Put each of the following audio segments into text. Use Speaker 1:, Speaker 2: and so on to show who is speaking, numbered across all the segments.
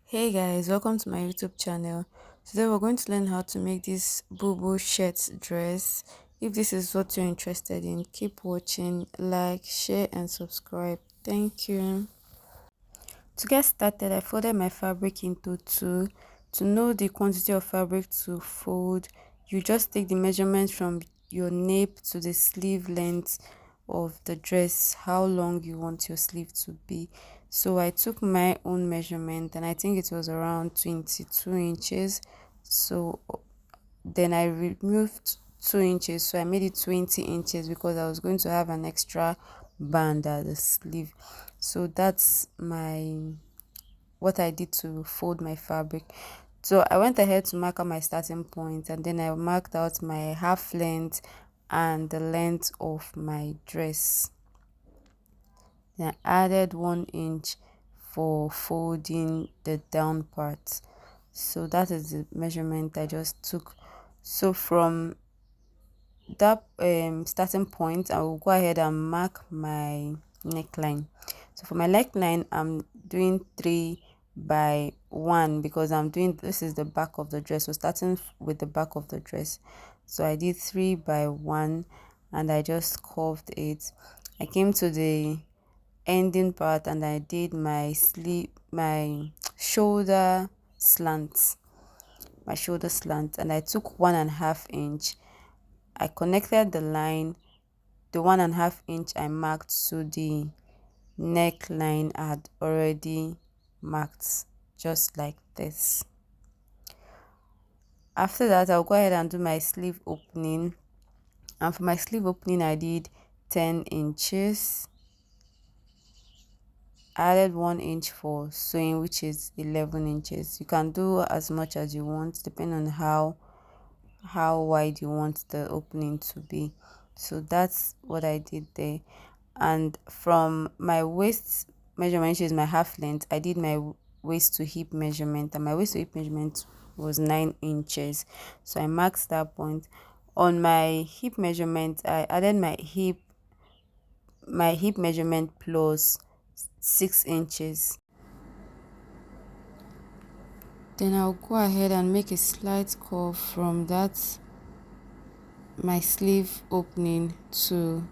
Speaker 1: Hey guys, welcome to my YouTube channel. Today we're going to learn how to make this bubu shirt dress. If this is what you're interested in, keep watching, like, share and subscribe. Thank you. To get started, I folded my fabric into two. To know the quantity of fabric to fold, you just take the measurement from your nape to the sleeve length of the dress, how long you want your sleeve to be. So I took my own measurement and I think it was around 22 inches. So then I removed 2 inches, so I made it 20 inches because I was going to have an extra band at the sleeve. So that's my what I did to fold my fabric. So I went ahead to mark out my starting point, and then I marked out my half length and the length of my dress. Then I added 1 inch for folding the down part. So that is the measurement I just took. So from that starting point, I will go ahead and mark my neckline. So for my neckline, I'm doing 3 by 1 because I'm doing this is the back of the dress. So starting with the back of the dress, so I did 3 by 1 and I just curved it. I came to the ending part and I did my sleeve, my shoulder slant, and I took 1.5 inch. I connected the line, the 1.5 inch I marked to the neckline I had already marked, just like this. After that, I'll go ahead and do my sleeve opening. And for my sleeve opening, I did 10 inches. I added 1 inch for sewing, which is 11 inches. You can do as much as you want, depending on how wide you want the opening to be. So that's what I did there. And from my waist measurement, which is my half length, I did my waist to hip measurement, and my waist to hip measurement was 9 inches. So I marked that point. On my hip measurement, I added my hip measurement plus 6 inches. Then I'll go ahead and make a slight curve from that my sleeve opening to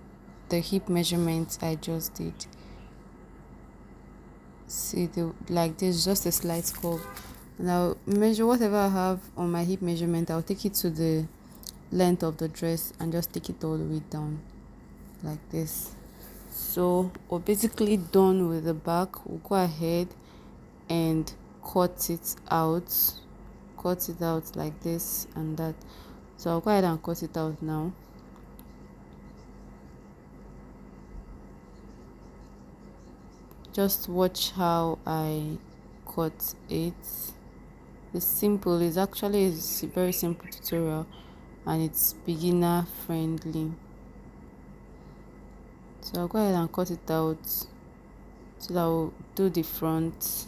Speaker 1: the hip measurement I just did. See, like this, just a slight curve. And I'll measure whatever I have on my hip measurement. I'll take it to the length of the dress and just take it all the way down like this. So we're basically done with the back. We'll go ahead and cut it out like this and that. So I'll go ahead and cut it out now. Just watch how I cut it. It's simple. It's actually a very simple tutorial and it's beginner friendly. So I'll go ahead and cut it out. So that will do the front.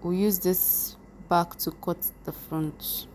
Speaker 1: We'll use this back to cut the front.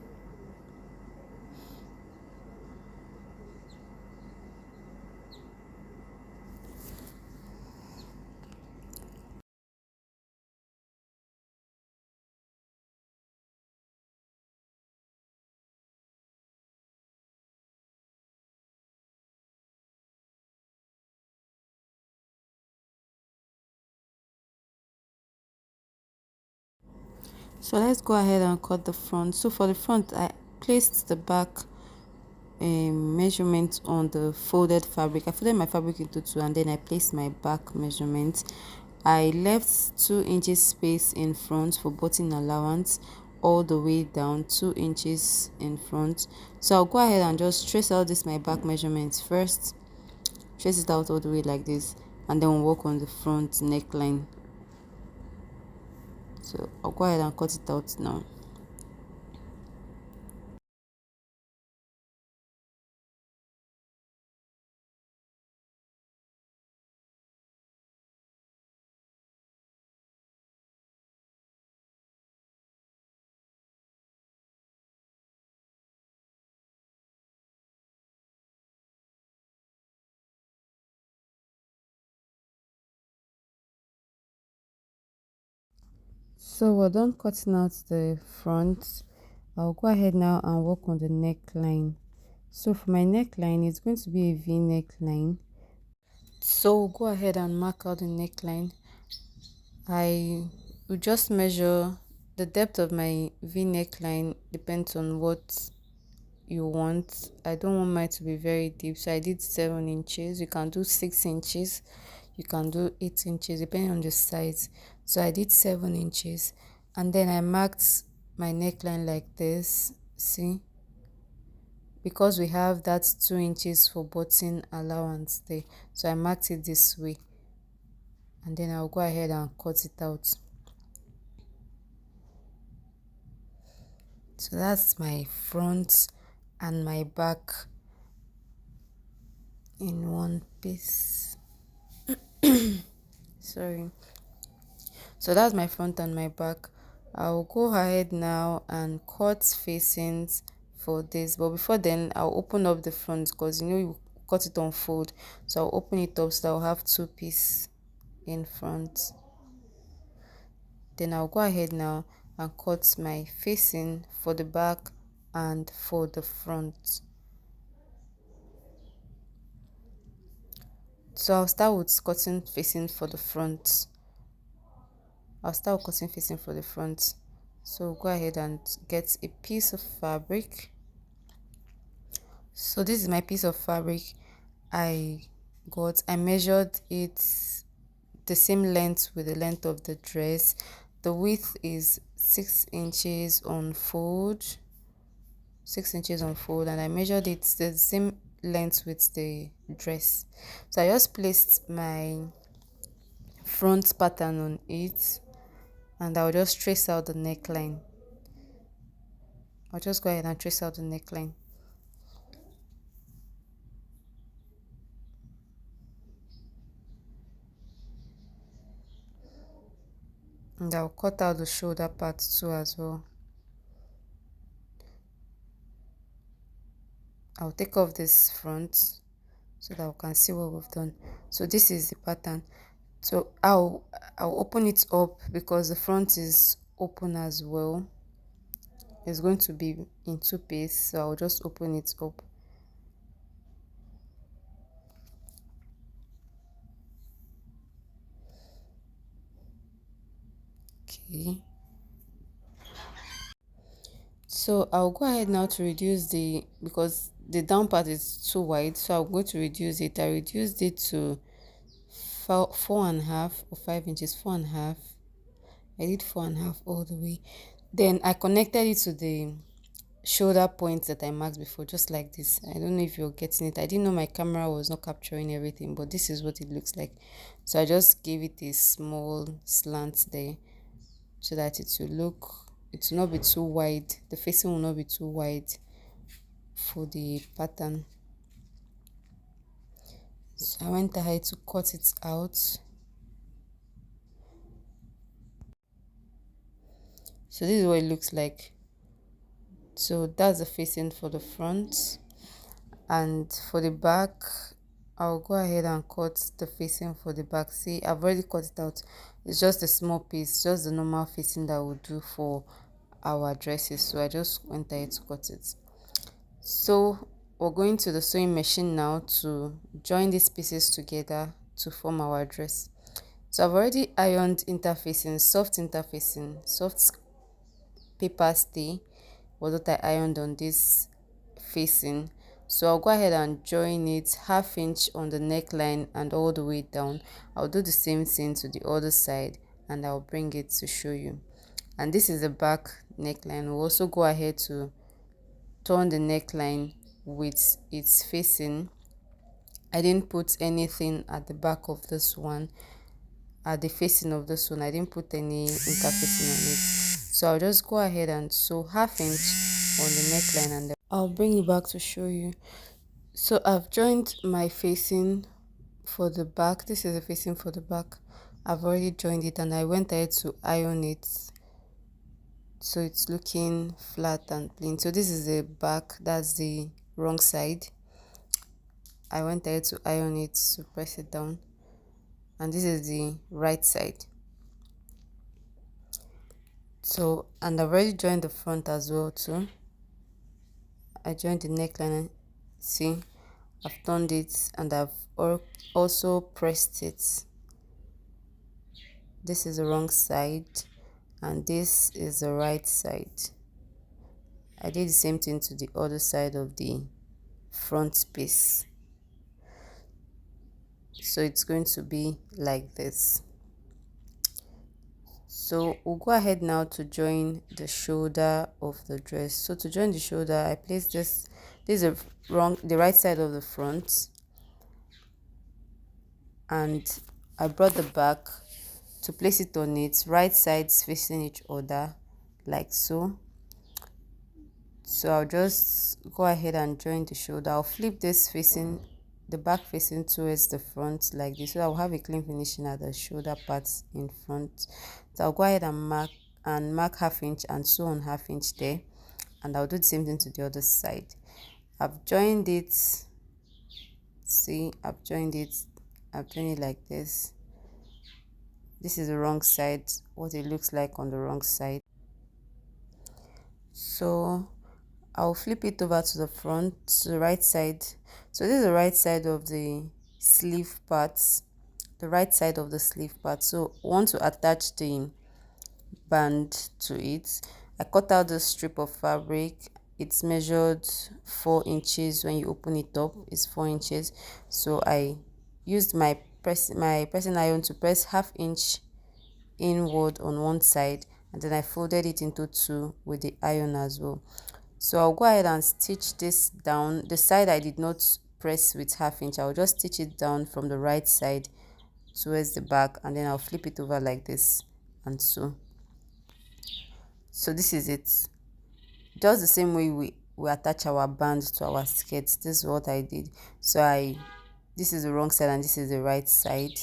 Speaker 1: So let's go ahead and cut the front. So for the front, I placed the back measurement on the folded fabric. I folded my fabric into two and then I placed my back measurement. I left 2 inches space in front for button allowance all the way down, 2 inches in front. So I'll go ahead and just trace out this my back measurements first. Trace it out all the way like this and then we'll work on the front neckline. So I'll go ahead and cut it out now. So we're done cutting out the front. I'll go ahead now and work on the neckline. So for my neckline, it's going to be a V neckline. So we'll go ahead and mark out the neckline. I will just measure the depth of my V neckline depends on what you want. I don't want mine to be very deep, so I did 7 inches. You can do 6 inches, you can do 8 inches depending on the size. So I did 7 inches, and then I marked my neckline like this. See, because we have that 2 inches for button allowance there, so I marked it this way, and then I'll go ahead and cut it out. So that's my front and my back in one piece. Sorry. So that's my front and my back. I'll go ahead now and cut facings for this, but before then I'll open up the front, because you cut it on fold, so I'll open it up so I'll have two pieces in front. Then I'll go ahead now and cut my facing for the back and for the front. So I'll start with cutting facing for the front. So go ahead and get a piece of fabric. So this is my piece of fabric I measured it the same length with the length of the dress. The width is 6 inches on fold, and I measured it the same length with the dress. So I just placed my front pattern on it, and I'll just trace out the neckline. I'll just go ahead and trace out the neckline. And I'll cut out the shoulder part too as well. I'll take off this front so that we can see what we've done. So this is the pattern. So I'll open it up because the front is open as well. It's going to be in two pieces, so I'll just open it up. Okay. So I'll go ahead now to reduce because the down part is too wide, so I'm going to reduce it. I reduced it to 4.5 or 5 inches. 4.5. I did 4.5 all the way. Then I connected it to the shoulder points that I marked before, just like this. I don't know if you're getting it. I didn't know my camera was not capturing everything, but this is what it looks like. So I just gave it a small slant there so that it will not be too wide. The facing will not be too wide for the pattern. So I went ahead to cut it out. So this is what it looks like. So that's the facing for the front, and for the back I'll go ahead and cut the facing for the back. See, I've already cut it out. It's just a small piece, just the normal facing that we'll do for our dresses. So I just went ahead to cut it. So we're going to the sewing machine now to join these pieces together to form our dress. So I've already ironed interfacing, soft paper stay was what I ironed on this facing. So I'll go ahead and join it 1/2 inch on the neckline and all the way down. I'll do the same thing to the other side, and I'll bring it to show you. And this is the back neckline. We'll also go ahead to turn the neckline with its facing. I didn't put anything at the back of this one, at the facing of this one. I didn't put any interfacing on it. So I'll just go ahead and sew 1/2 inch on the neckline, and I'll bring it back to show you. So I've joined my facing for the back. This is the facing for the back. I've already joined it, and I went ahead to iron it so it's looking flat and clean. So this is the back, that's the wrong side. I went ahead to iron it to press it down, and this is the right side. So, and I've already joined the front as well too. I joined the neckline. See, I've turned it and I've also pressed it. This is the wrong side and this is the right side. I did the same thing to the other side of the front piece. So it's going to be like this. So we'll go ahead now to join the shoulder of the dress. So to join the shoulder, I place this is the right side of the front, and I brought the back to place it on it, right sides facing each other like so. So I'll just go ahead and join the shoulder. I'll flip this facing the back facing towards the front like this, so I'll have a clean finishing at the shoulder parts in front. So I'll go ahead and mark half inch and sew on half inch there, and I'll do the same thing to the other side. I've joined it. See, I've joined it like this. This is the wrong side, what it looks like on the wrong side. So I'll flip it over to the front, to the right side. So this is the right side of the sleeve parts, the right side of the sleeve part. So I want to attach the band to it. I cut out the strip of fabric. It's measured 4 inches. When you open it up, it's 4 inches. So I used my pressing iron to press half inch inward on one side, and then I folded it into two with the iron as well. So I'll go ahead and stitch this down. The side I did not press with half inch, I'll just stitch it down from the right side towards the back, and then I'll flip it over like this and sew. So this is it. Just the same way we attach our band to our skirts. This is what I did. So this is the wrong side and this is the right side,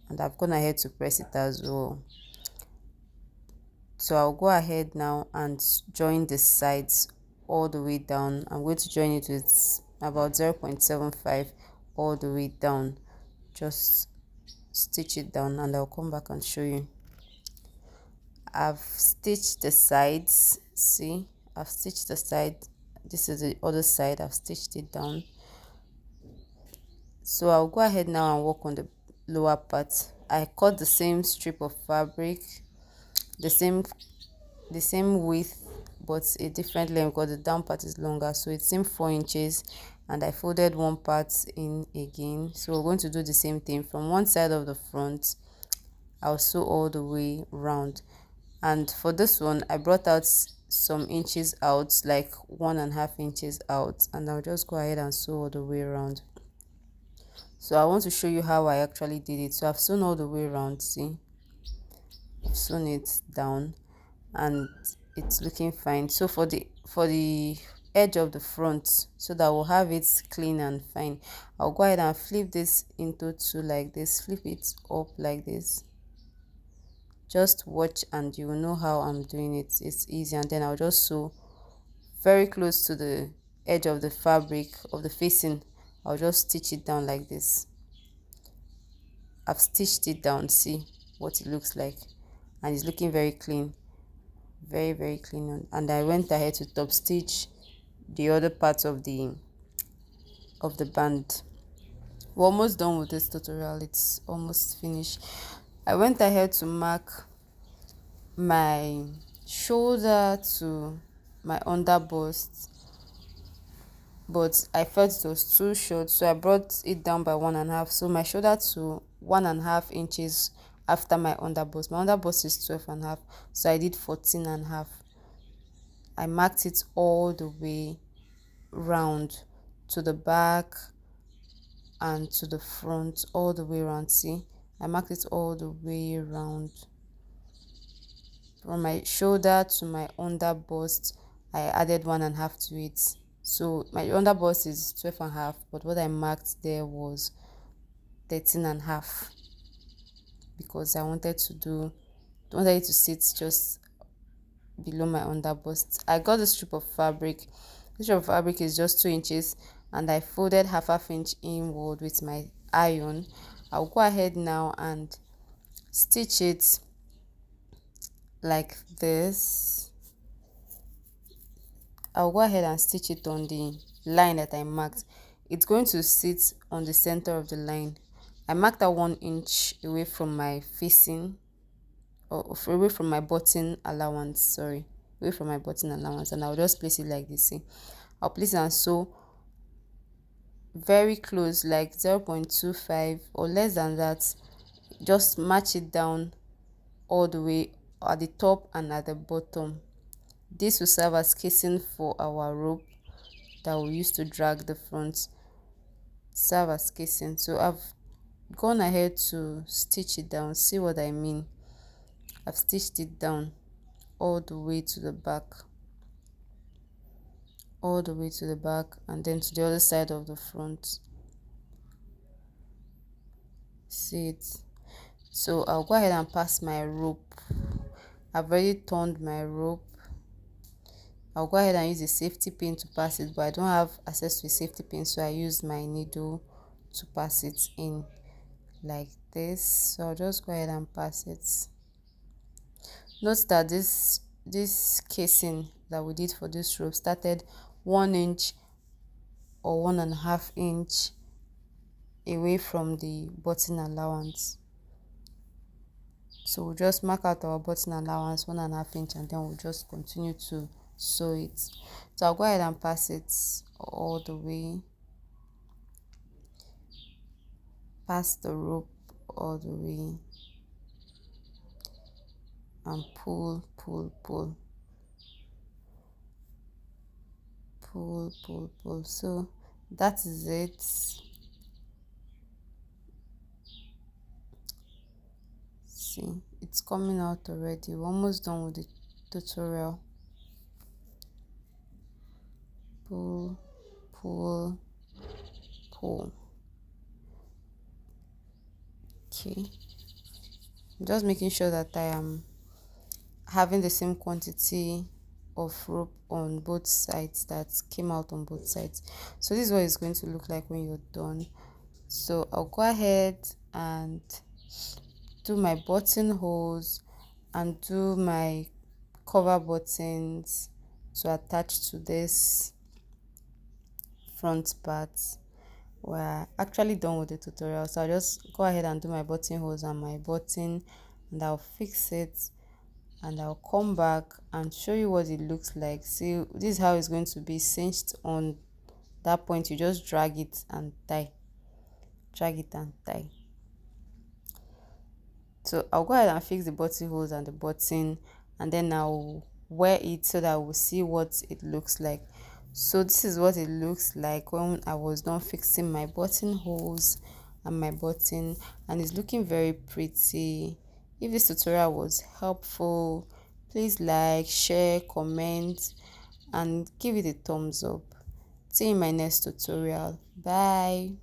Speaker 1: and I've gone ahead to press it as well. So I'll go ahead now and join the sides all the way down. I'm going to join it with about 0.75 all the way down. Just stitch it down and I'll come back and show you. I've stitched the sides. See, I've stitched the side. This is the other side. I've stitched it down. So I'll go ahead now and work on the lower part. I cut the same strip of fabric, the same width but a different length because the down part is longer. So it's same 4 inches, and I folded one part in again. So we're going to do the same thing from one side of the front. I'll sew all the way round, and for this one I brought out some inches out, like 1.5 inches out, and I'll just go ahead and sew all the way around. So I want to show you how I actually did it. So I've sewn all the way around. See, I've sewn it down and it's looking fine. So for the edge of the front, so that we'll have it clean and fine, I'll go ahead and flip this into two like this. Flip it up like this. Just watch and you will know how I'm doing it. It's easy. And then I'll just sew very close to the edge of the fabric of the facing. I'll just stitch it down like this. I've stitched it down. See what it looks like, and it's looking very clean, very clean. And I went ahead to top stitch the other parts of the band. We're almost done with this tutorial. It's almost finished. I went ahead to mark my shoulder to my under bust, but I felt it was too short, so I brought it down by 1.5. So my shoulder to 1.5 inches after my under bust. My under bust is 12.5, so I did 14.5. I marked it all the way round to the back and to the front, all the way around. See, I marked it all the way around from my shoulder to my under bust. I added 1.5 to it. So my under bust is 12.5, but what I marked there was 13.5, because I wanted it to sit just below my under bust. I got a strip of fabric. This strip of fabric is just 2 inches, and I folded half inch inward with my iron. I'll go ahead now and stitch it like this. I'll go ahead and stitch it on the line that I marked. It's going to sit on the center of the line. I marked that 1 inch away from my facing, or away from my button allowance, sorry, away from my button allowance, and I'll just place it like this. See, I'll place it and sew very close, like 0.25 or less than that. Just match it down all the way at the top and at the bottom. This will serve as casing for our rope that we use to drag the front. Serve as casing. So I've gone ahead to stitch it down. See what I mean? I've stitched it down all the way to the back, all the way to the back, and then to the other side of the front. See it? So I'll go ahead and pass my rope. I've already turned my rope. I'll go ahead and use a safety pin to pass it, but I don't have access to a safety pin, so I use my needle to pass it in like this. So I'll just go ahead and pass it. Note that this casing that we did for this rope started 1 inch or 1.5 inch away from the button allowance. So we'll just mark out our button allowance 1.5 inch, and then we'll just continue to sew it. So I'll go ahead and pass it all the way, pass the rope all the way, and pull, so that is it. See, it's coming out already. We're almost done with the tutorial. Pull, okay, I'm just making sure that I am having the same quantity of rope on both sides that came out on both sides. So this is what it's going to look like when you're done. So I'll go ahead and do my buttonholes and do my cover buttons to attach to this front part. We're actually done with the tutorial, so I'll just go ahead and do my buttonholes and my button, and I'll fix it, and I'll come back and show you what it looks like. See, this is how it's going to be cinched on that point. You just drag it and tie, so I'll go ahead and fix the buttonholes and the button, and then I'll wear it so that we'll see what it looks like. So this is what it looks like when I was done fixing my buttonholes and my button, and it's looking very pretty. If this tutorial was helpful, please like, share, comment, and give it a thumbs up. See you in my next tutorial. Bye.